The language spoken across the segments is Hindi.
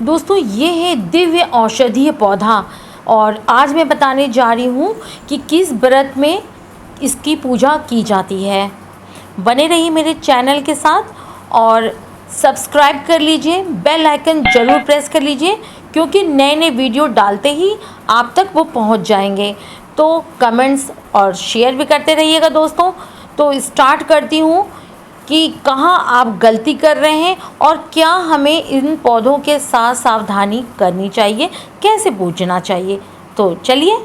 दोस्तों ये है दिव्य औषधीय पौधा और आज मैं बताने जा रही हूँ कि किस व्रत में इसकी पूजा की जाती है। बने रहिए मेरे चैनल के साथ और सब्सक्राइब कर लीजिए, बेल आइकन ज़रूर प्रेस कर लीजिए क्योंकि नए नए वीडियो डालते ही आप तक वो पहुँच जाएंगे। तो कमेंट्स और शेयर भी करते रहिएगा दोस्तों। तो स्टार्ट करती हूँ कि कहाँ आप गलती कर रहे हैं और क्या हमें इन पौधों के साथ सावधानी करनी चाहिए, कैसे पूजना चाहिए। तो चलिए।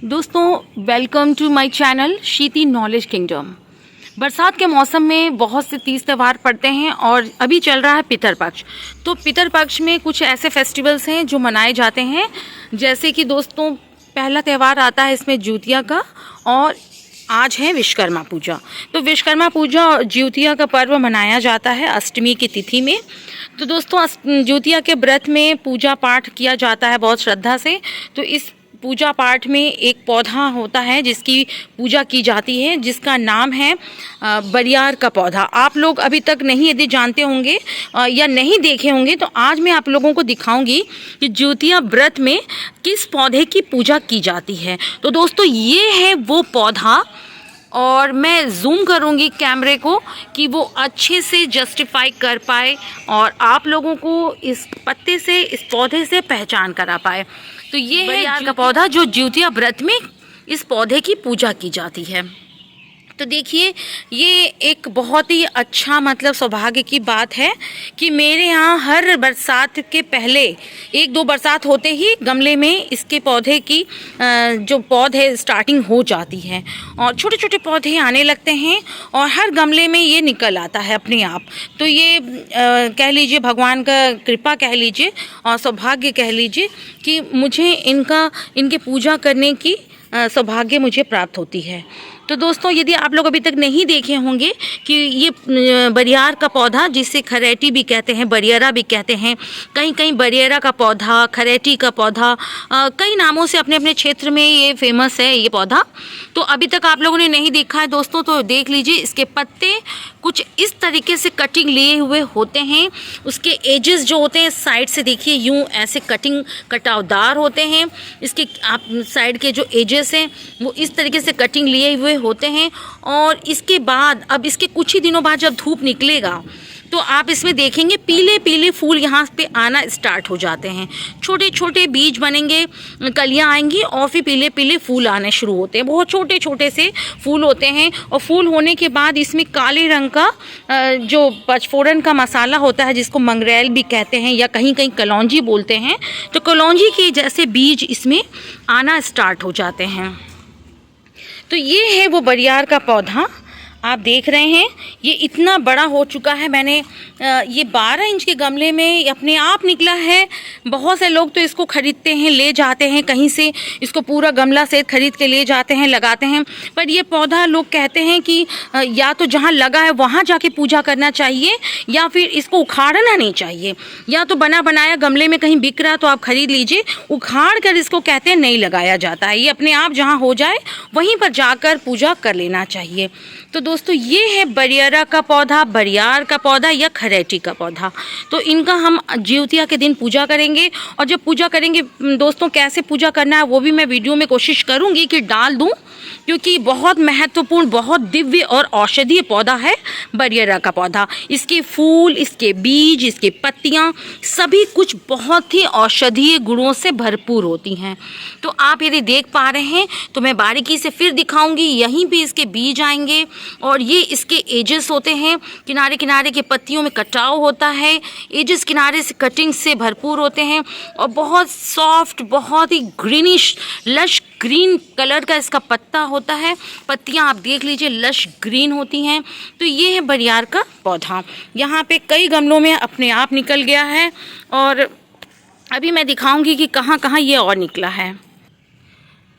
दोस्तों वेलकम टू माय चैनल शीती नॉलेज किंगडम। बरसात के मौसम में बहुत से तीज त्यौहार पड़ते हैं और अभी चल रहा है पितरपक्ष। तो पितरपक्ष में कुछ ऐसे फेस्टिवल्स हैं जो मनाए जाते हैं, जैसे कि दोस्तों पहला त्यौहार आता है इसमें ज्योतिया का और आज है विश्वकर्मा पूजा। तो विश्वकर्मा पूजा और ज्योतिया का पर्व मनाया जाता है अष्टमी की तिथि में। तो दोस्तों ज्योतिया के व्रत में पूजा पाठ किया जाता है बहुत श्रद्धा से। तो इस पूजा पाठ में एक पौधा होता है जिसकी पूजा की जाती है, जिसका नाम है बरियार का पौधा। आप लोग अभी तक नहीं यदि जानते होंगे या नहीं देखे होंगे तो आज मैं आप लोगों को दिखाऊंगी कि ज्योतिया व्रत में किस पौधे की पूजा की जाती है। तो दोस्तों ये है वो पौधा और मैं जूम करूंगी कैमरे को कि वो अच्छे से जस्टिफाई कर पाए और आप लोगों को इस पत्ते से, इस पौधे से पहचान करा पाए। तो ये है बरियार का पौधा जो ज्योतिया व्रत में इस पौधे की पूजा की जाती है। तो देखिए ये एक बहुत ही अच्छा सौभाग्य की बात है कि मेरे यहाँ हर बरसात के पहले एक दो बरसात होते ही गमले में इसके पौधे की जो पौधे स्टार्टिंग हो जाती है और छोटे छोटे पौधे आने लगते हैं और हर गमले में ये निकल आता है अपने आप। तो ये कह लीजिए भगवान का कृपा कह लीजिए और सौभाग्य कह लीजिए कि मुझे इनके पूजा करने की सौभाग्य मुझे प्राप्त होती है। तो दोस्तों यदि आप लोग अभी तक नहीं देखे होंगे कि ये बरियार का पौधा, जिसे खरेटी भी कहते हैं, बरियारा भी कहते हैं, कहीं कहीं बरियारा का पौधा, खरेटी का पौधा, कई नामों से अपने अपने क्षेत्र में ये फेमस है ये पौधा। तो अभी तक आप लोगों ने नहीं देखा है दोस्तों तो देख लीजिए। इसके पत्ते कुछ इस तरीके से कटिंग लिए हुए होते हैं। उसके एजेस जो होते हैं साइड से देखिए यूँ ऐसे कटावदार होते हैं। इसके आप साइड के जो एजेस हैं वो इस तरीके से कटिंग लिए हुए होते हैं। और इसके बाद अब इसके कुछ ही दिनों बाद जब धूप निकलेगा तो आप इसमें देखेंगे पीले पीले फूल यहाँ पे आना स्टार्ट हो जाते हैं। छोटे छोटे बीज बनेंगे, कलियाँ आएंगी और फिर पीले पीले फूल आने शुरू होते हैं। बहुत छोटे छोटे से फूल होते हैं और फूल होने के बाद इसमें काले रंग का जो पचफोरन का मसाला होता है, जिसको मंगरेल भी कहते हैं या कहीं कहीं कलौंजी बोलते हैं, तो कलौंजी के जैसे बीज इसमें आना स्टार्ट हो जाते हैं। तो ये है वो बरियार का पौधा आप देख रहे हैं। ये इतना बड़ा हो चुका है। मैंने ये 12 इंच के गमले में अपने आप निकला है। बहुत से लोग तो इसको खरीदते हैं, ले जाते हैं कहीं से, इसको पूरा गमला से खरीद के ले जाते हैं, लगाते हैं। पर ये पौधा लोग कहते हैं कि या तो जहाँ लगा है वहाँ जाके पूजा करना चाहिए या फिर इसको उखाड़ना नहीं चाहिए। या तो बना बनाया गमले में कहीं बिक रहा तो आप खरीद लीजिए, उखाड़ कर इसको कहते हैं नहीं लगाया जाता है। ये अपने आप जहाँ हो जाए वहीं पर जाकर पूजा कर लेना चाहिए। तो दोस्तों ये है बरियारा का पौधा, बरियार का पौधा या खरेटी का पौधा। तो इनका हम ज्योतिया के दिन पूजा करेंगे और जब पूजा करेंगे दोस्तों कैसे पूजा करना है वो भी मैं वीडियो में कोशिश करूँगी कि डाल दूँ, क्योंकि बहुत महत्वपूर्ण, बहुत दिव्य और औषधीय पौधा है बरियारा का पौधा। इसके फूल, इसके बीज, इसके पत्तियाँ सभी कुछ बहुत ही औषधीय गुणों से भरपूर होती हैं। तो आप यदि देख पा रहे हैं तो मैं बारीकी से फिर दिखाऊंगी। यहीं पे इसके बीज आएंगे और ये इसके एजेस होते हैं। किनारे किनारे के पत्तियों में कटाव होता है, एजेस किनारे से कटिंग से भरपूर होते हैं और बहुत सॉफ्ट, बहुत ही ग्रीनिश लश ग्रीन कलर का इसका पत्ता होता है। पत्तियां आप देख लीजिए लश ग्रीन होती हैं। तो ये है बरियार का पौधा। यहाँ पे कई गमलों में अपने आप निकल गया है और अभी मैं दिखाऊंगी कि कहाँ कहाँ ये और निकला है।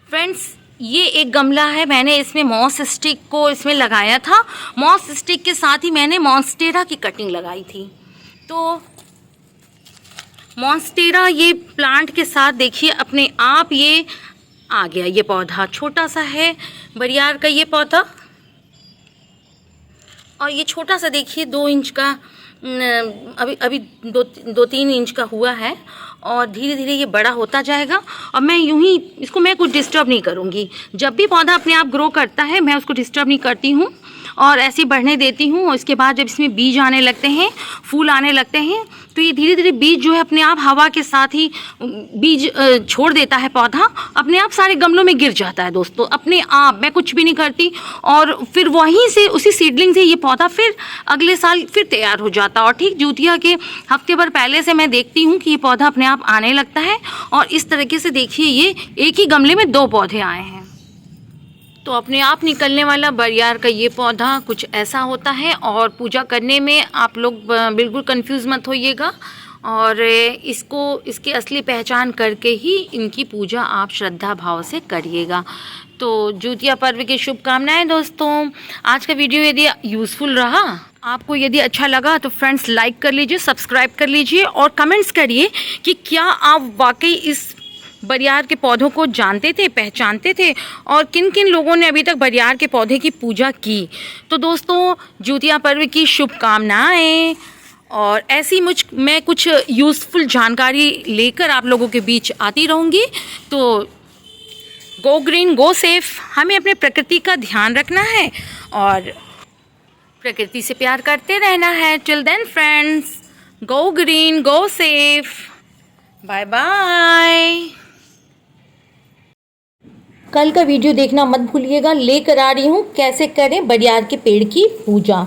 फ्रेंड्स ये एक गमला है, मैंने इसमें मॉस स्टिक को इसमें लगाया था। मॉस स्टिक के साथ ही मैंने मॉन्स्टेरा की कटिंग लगाई थी। तो मॉन्स्टेरा ये प्लांट के साथ देखिए अपने आप ये आ गया। ये पौधा छोटा सा है बरियार का ये पौधा, और ये छोटा सा देखिए 2 इंच का, अभी 2-3 इंच का हुआ है, और धीरे धीरे ये बड़ा होता जाएगा। और मैं यूं ही इसको, मैं कुछ डिस्टर्ब नहीं करूँगी। जब भी पौधा अपने आप ग्रो करता है मैं उसको डिस्टर्ब नहीं करती हूँ और ऐसे बढ़ने देती हूँ। और इसके बाद जब इसमें बीज आने लगते हैं, फूल आने लगते हैं, तो ये धीरे धीरे बीज जो है अपने आप हवा के साथ ही बीज छोड़ देता है। पौधा अपने आप सारे गमलों में गिर जाता है दोस्तों, अपने आप, मैं कुछ भी नहीं करती। और फिर वहीं से, उसी सीडलिंग से ये पौधा फिर अगले साल फिर तैयार हो जाता है। और ठीक ज्यूतिया के हफ्ते भर पहले से मैं देखती हूँ कि ये पौधा अपने आप आने लगता है। और इस तरीके से देखिए ये एक ही गमले में 2 पौधे आए हैं। तो अपने आप निकलने वाला बरियार का ये पौधा कुछ ऐसा होता है। और पूजा करने में आप लोग बिल्कुल कंफ्यूज मत होइएगा, और इसकी असली पहचान करके ही इनकी पूजा आप श्रद्धा भाव से करिएगा। तो ज्यूतिया पर्व की शुभकामनाएं दोस्तों। आज का वीडियो यदि यूज़फुल रहा, आपको यदि अच्छा लगा, तो फ्रेंड्स लाइक कर लीजिए, सब्सक्राइब कर लीजिए और कमेंट्स करिए कि क्या आप वाकई इस बरियार के पौधों को जानते थे, पहचानते थे, और किन किन लोगों ने अभी तक बरियार के पौधे की पूजा की। तो दोस्तों ज्यूतिया पर्व की शुभकामनाएं, और ऐसी मैं कुछ यूज़फुल जानकारी लेकर आप लोगों के बीच आती रहूँगी। तो गो ग्रीन गो सेफ, हमें अपने प्रकृति का ध्यान रखना है और प्रकृति से प्यार करते रहना है। Till then friends, go green go safe, bye bye. कल का वीडियो देखना मत भूलिएगा, लेकर आ रही हूँ कैसे करें बरियार के पेड़ की पूजा।